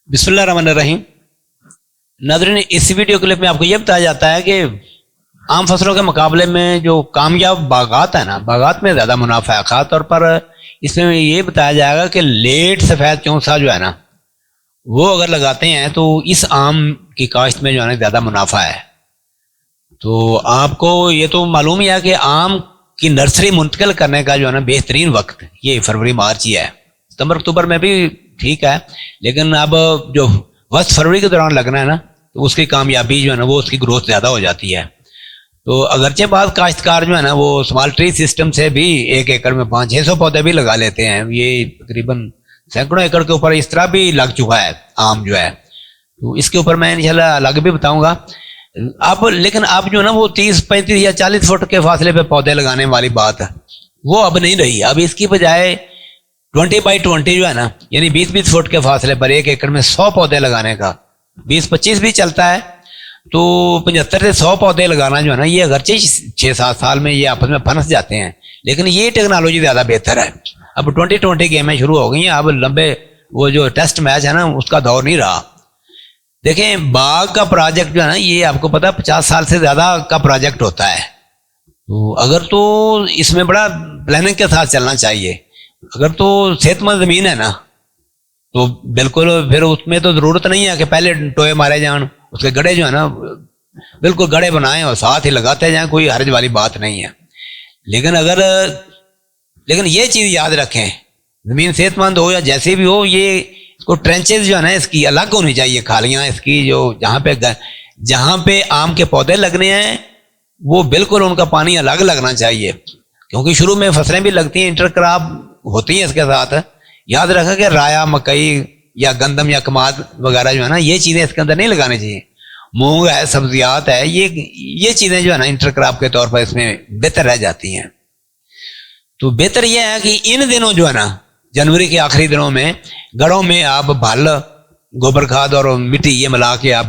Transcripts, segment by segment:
بسم اللہ الرحمن الرحیم۔ ناظرین، اس ویڈیو کلپ میں آپ کو یہ بتایا جاتا ہے کہ عام فصلوں کے مقابلے میں جو کامیاب باغات ہیں نا، باغات میں زیادہ منافع ہے۔ خاص طور پر اس میں یہ بتایا جائے گا کہ لیٹ سفید چونسا جو ہے نا، وہ اگر لگاتے ہیں تو اس آم کی کاشت میں جو ہے نا زیادہ منافع ہے۔ تو آپ کو یہ تو معلوم ہی ہے کہ آم کی نرسری منتقل کرنے کا جو ہے نا بہترین وقت یہ فروری مارچ ہی ہے۔ ستمبر اکتوبر میں بھی ٹھیک ہے، لیکن اب جو وسط فروری کے دوران لگنا ہے نا، تو اس کی کامیابی جو ہے نا وہ اس کی گروتھ زیادہ ہو جاتی ہے۔ تو اگرچہ بعض کاشتکار جو ہے نا وہ اسمال ٹری سسٹم سے بھی ایک ایکڑ میں 500-600 پودے بھی لگا لیتے ہیں۔ یہ تقریباً سینکڑوں ایکڑ کے اوپر اس طرح بھی لگ چکا ہے آم جو ہے، تو اس کے اوپر میں انشاءاللہ الگ بھی بتاؤں گا۔ لیکن اب جو ہے نا وہ 30-35 یا 40 فٹ کے فاصلے پہ پودے لگانے والی بات وہ اب نہیں رہی۔ اب اس کی بجائے 20x20 جو ہے نا، یعنی 20-20 فٹ کے فاصلے پر ایک ایکڑ میں 100 پودے لگانے کا، 20-25 بھی چلتا ہے، تو 75 سے 100 پودے لگانا جو ہے نا، یہ اگرچہ 6-7 سال میں یہ آپس میں پھنس جاتے ہیں، لیکن یہ ٹیکنالوجی زیادہ بہتر ہے۔ اب 2020 گیمیں شروع ہو گئی ہیں، اب لمبے وہ جو ٹیسٹ میچ ہے نا اس کا دور نہیں رہا۔ دیکھیں، باغ کا پروجیکٹ جو ہے نا، یہ آپ کو پتا 50 سال سے زیادہ کا پروجیکٹ ہوتا ہے، تو اگر تو اس میں بڑا پلاننگ کے ساتھ چلنا چاہیے۔ اگر تو صحت مند زمین ہے نا، تو بالکل پھر اس میں تو ضرورت نہیں ہے کہ پہلے ٹوئے مارے جان، اس کے گڑھے جو ہے نا بالکل گڑھے بنائیں اور ساتھ ہی لگاتے جائیں، کوئی حرج والی بات نہیں ہے۔ لیکن یہ چیز یاد رکھیں، زمین صحت مند ہو یا جیسی بھی ہو، یہ اس کو ٹرینچز جو ہے نا اس کی الگ ہونی چاہیے، کھالیاں اس کی جو جہاں پہ آم کے پودے لگنے ہیں وہ بالکل ان کا پانی الگ لگنا چاہیے، کیونکہ شروع میں فصلیں بھی لگتی ہیں، انٹر کراپ ہوتی ہیں اس کے ساتھ۔ یاد رکھا کہ رایا، مکئی یا گندم یا کماد وغیرہ جو ہے نا، یہ چیزیں اس کے اندر نہیں لگانی چاہیے۔ مونگ ہے، سبزیات ہے، یہ چیزیں جو ہے نا انٹر کراپ کے طور پر اس میں بہتر رہ جاتی ہیں۔ تو بہتر یہ ہے کہ ان دنوں جو ہے نا، جنوری کے آخری دنوں میں گڑوں میں آپ بھل، گوبر کھاد اور مٹی یہ ملا کے آپ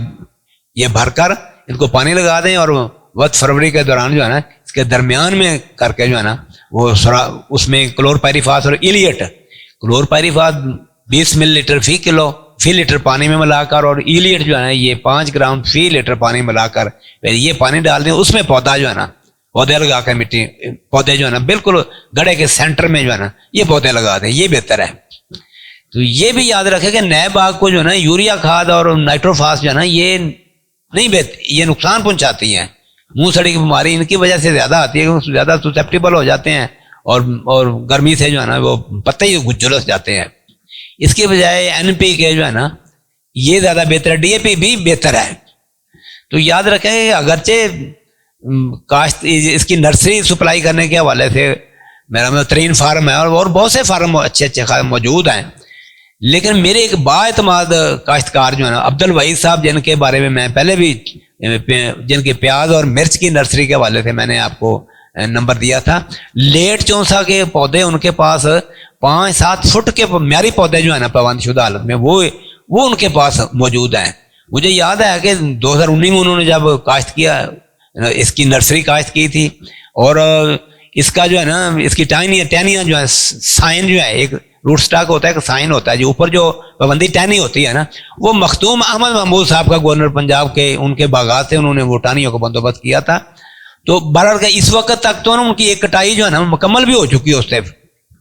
یہ بھر کر ان کو پانی لگا دیں، اور وقت فروری کے دوران جو ہے نا اس کے درمیان میں کر کے جو ہے نا وہ اس میں کلور پیریفاس اور ایلیٹ، کلور پیریفاس 20 ملی لیٹر فی لیٹر پانی میں ملا کر، اور ایلیٹ جو ہے نا یہ 5 گرام فی لیٹر پانی ملا کر پھر یہ پانی ڈال دیں، اس میں پودا جو ہے نا پودے لگا کے مٹی پودے جو ہے نا بالکل گڑھے کے سینٹر میں جو ہے نا یہ پودے لگا دیں، یہ بہتر ہے۔ تو یہ بھی یاد رکھے کہ نئے باغ کو جو ہے نا یوریا کھاد اور نائٹروفاس جو ہے نا یہ نہیں یہ نقصان پہنچاتی ہیں۔ منہ سڑی کی بیماری ان کی وجہ سے زیادہ آتی ہے، کیونکہ زیادہ سسپٹیبل ہو جاتے ہیں اور گرمی سے جو ہے نا وہ پتے ہی جھلس جاتے ہیں۔ اس کی بجائے NPK جو ہے نا یہ زیادہ بہتر ہے، DAP بھی بہتر ہے۔ تو یاد رکھیں کہ اگرچہ کاشت اس کی نرسری سپلائی کرنے کے حوالے سے میرا بہترین فارم ہے، اور بہت سے فارم اچھے موجود ہیں، لیکن میرے ایک بااعتماد کاشتکار جو ہے نا عبد الوحید صاحب، جن کے بارے میں میں پہلے بھی جن کے پیاز اور مرچ کی نرسری کے حوالے سے میں نے آپ کو نمبر دیا تھا، لیٹ چونسا کے پودے ان کے پاس 5-7 فٹ کے معیاری پودے جو ہے نا پابند شدہ حالت میں وہ ان کے پاس موجود ہیں۔ مجھے یاد ہے کہ 2019 میں انہوں نے جب کاشت کیا، اس کی نرسری کاشت کی تھی، اور اس کا جو ہے نا اس کی ٹہنیاں جو ہے سائن جو ہے، ایک روٹ سٹاک ہوتا ہے، ایک سائن ہوتا ہے، جو اوپر جو پابندی ٹہنی ہوتی ہے نا، وہ مختوم احمد محمود صاحب کا گورنر پنجاب کے ان کے باغات سے انہوں نے وہ ٹہنیوں کا بندوبست کیا تھا۔ تو بہرحال اس وقت تک تو ان کی ایک کٹائی جو ہے نا مکمل بھی ہو چکی ہے، اس سے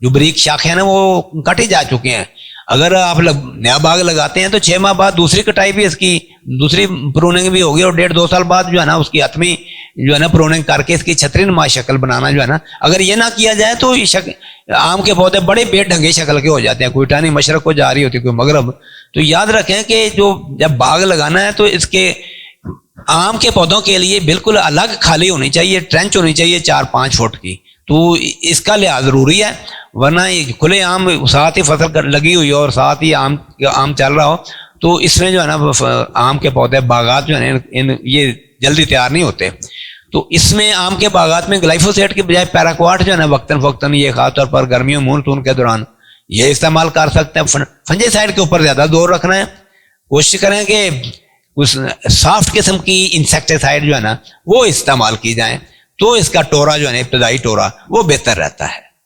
جو بریک شاخیں ہیں نا وہ کٹی جا چکی ہیں۔ اگر آپ نیا باغ لگاتے ہیں تو 6 ماہ بعد دوسری کٹائی بھی، اس کی دوسری پروننگ بھی ہوگی، اور 1.5-2 سال بعد جو ہے نا اس کی حتمی جو ہے نا پروننگ کر کے اس کی چھتری نما شکل بنانا جو ہے نا، اگر یہ نہ کیا جائے تو آم کے پودے بڑے بے ڈھنگے شکل کے ہو جاتے ہیں، کوئی ٹہنی مشرق کو جا رہی ہوتی ہے، کوئی مغرب۔ تو یاد رکھیں کہ جب باغ لگانا ہے تو اس کے آم کے پودوں کے لیے بالکل الگ کھالی ہونی چاہیے، ٹرینچ ہونی چاہیے 4-5 فٹ کی، تو اس کا لحاظ ضروری ہے، ورنہ کھلے عام ساتھ ہی فصل لگی ہوئی ہو اور ساتھ ہی آم چل رہا ہو تو اس میں جو ہے نا آم کے پودے باغات جو ہے نا یہ جلدی تیار نہیں ہوتے۔ تو اس میں آم کے باغات میں گلائفوسیٹ کے بجائے پیراکواٹ جو ہے نا وقتاً فوقتاً، یہ خاص طور پر گرمیوں مونسون کے دوران یہ استعمال کر سکتے ہیں۔ فنجی سائڈ کے اوپر زیادہ زور رکھنا ہے، کوشش کریں کہ اس سافٹ قسم کی انسیکٹیسائڈ جو ہے نا وہ استعمال کی جائیں، تو اس کا ٹورا جو ہے نا ابتدائی ٹورا وہ بہتر رہتا ہے۔